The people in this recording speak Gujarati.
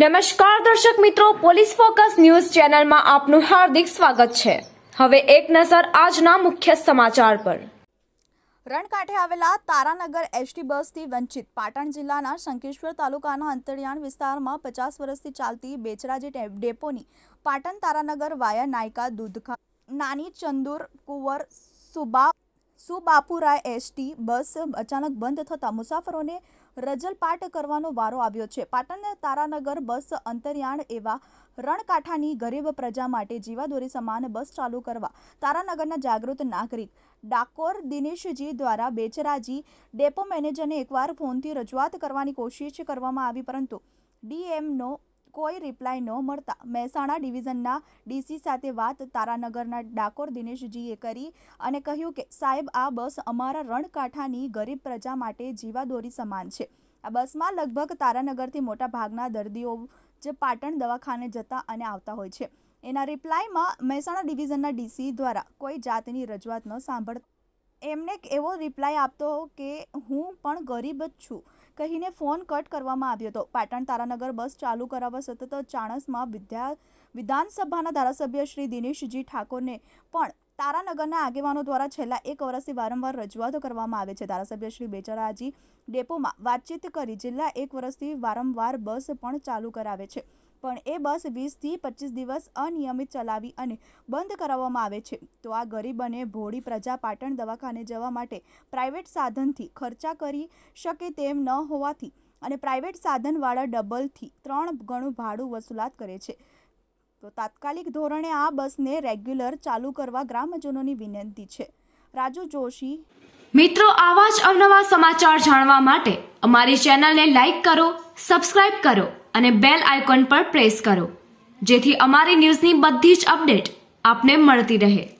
નમસ્કાર દર્શક મિત્રો, પોલીસ ફોકસ ન્યૂઝ ચેનલમાં આપનું હાર્દિક સ્વાગત છે। હવે એક નજર આજના મુખ્ય સમાચાર પર। રણકાંઠે આવેલા તારાનગર એસટી બસથી વંચિત પાટણ જિલ્લાના શંખેશ્વર તાલુકાના અંતરિયાળ વિસ્તારમાં 50 વર્ષથી ચાલતી બેચરાજી ડેપોની પાટણ તારાનગર વાયા નાયકા દૂધખા નાની ચંદુર કુંવર સુબાપુરાય એસટી બસ અચાનક બંધ થતાં મુસાફરોને રજલપાટ કરવાનો વારો આવ્યો છે। પાટણ તારાનગર બસ અંતરિયાળ એવા રણકાંઠાની ગરીબ પ્રજા માટે જીવાદોરી સમાન બસ ચાલુ કરવા તારાનગરના જાગૃત નાગરિક ડાકોર દિનેશજી દ્વારા બેચરાજી ડેપો મેનેજરને એકવાર ફોનથી રજૂઆત કરવાની કોશિશ કરવામાં આવી, પરંતુ ડીએમનો કોઈ રિપ્લાય ન મળતા મહેસાણા ડિવિઝનના ડીસી સાથે વાત તારાનગરના ડાકોર દિનેશજીએ કરી અને કહ્યું કે સાહેબ, આ બસ અમારા રણકાંઠાની ગરીબ પ્રજા માટે જીવાદોરી સમાન છે। આ બસમાં લગભગ તારાનગરથી મોટા ભાગના દર્દીઓ જ પાટણ દવાખાને જતા અને આવતા હોય છે। એના રિપ્લાયમાં મહેસાણા ડિવિઝનના ડીસી દ્વારા કોઈ જાતની રજૂઆત ન સાંભળતા એમને એવો રિપ્લાય આપતો કે હું પણ ગરીબ જ છું કહીને ફોન કટ કરવામાં આવ્યો હતો। પાટણ તારાનગર બસ ચાલુ કરાવવા સતત ચાણસમાં વિધાનસભાના ધારાસભ્ય શ્રી દિનેશજી ઠાકોરને પણ તારાનગરના આગેવાનો દ્વારા છેલ્લા 1 વર્ષથી વારંવાર રજૂઆતો કરવામાં આવે છે। ધારાસભ્ય શ્રી બેચરાજી ડેપોમાં વાતચીત કરી છેલ્લા 1 વર્ષથી વારંવાર બસ પણ ચાલુ કરાવે છે, પણ એ બસ 20 થી 25 દિવસ અનિયમિત ચલાવી અને બંધ કરાવવામાં આવે છે। તો આ ગરીબ અને ભોળી પ્રજા પાટણ દવાખાને જવા માટે પ્રાઇવેટ સાધનથી ખર્ચા કરી શકે તેમ ન હોવાથી અને પ્રાઇવેટ સાધનવાળા ડબલથી 3 ગણું ભાડું વસૂલાત કરે છે। તો તાત્કાલિક ધોરણે આ બસને રેગ્યુલર ચાલુ કરવા ગ્રામજનોની વિનંતી છે। રાજુ જોશી। મિત્રો, આવા જ અવનવા સમાચાર જાણવા માટે અમારી ચેનલને લાઈક કરો, સબસ્ક્રાઇબ કરો અને બેલ આઇકોન પર પ્રેસ કરો, જેથી અમારી ન્યૂઝની બધી જ અપડેટ આપને મળતી રહે।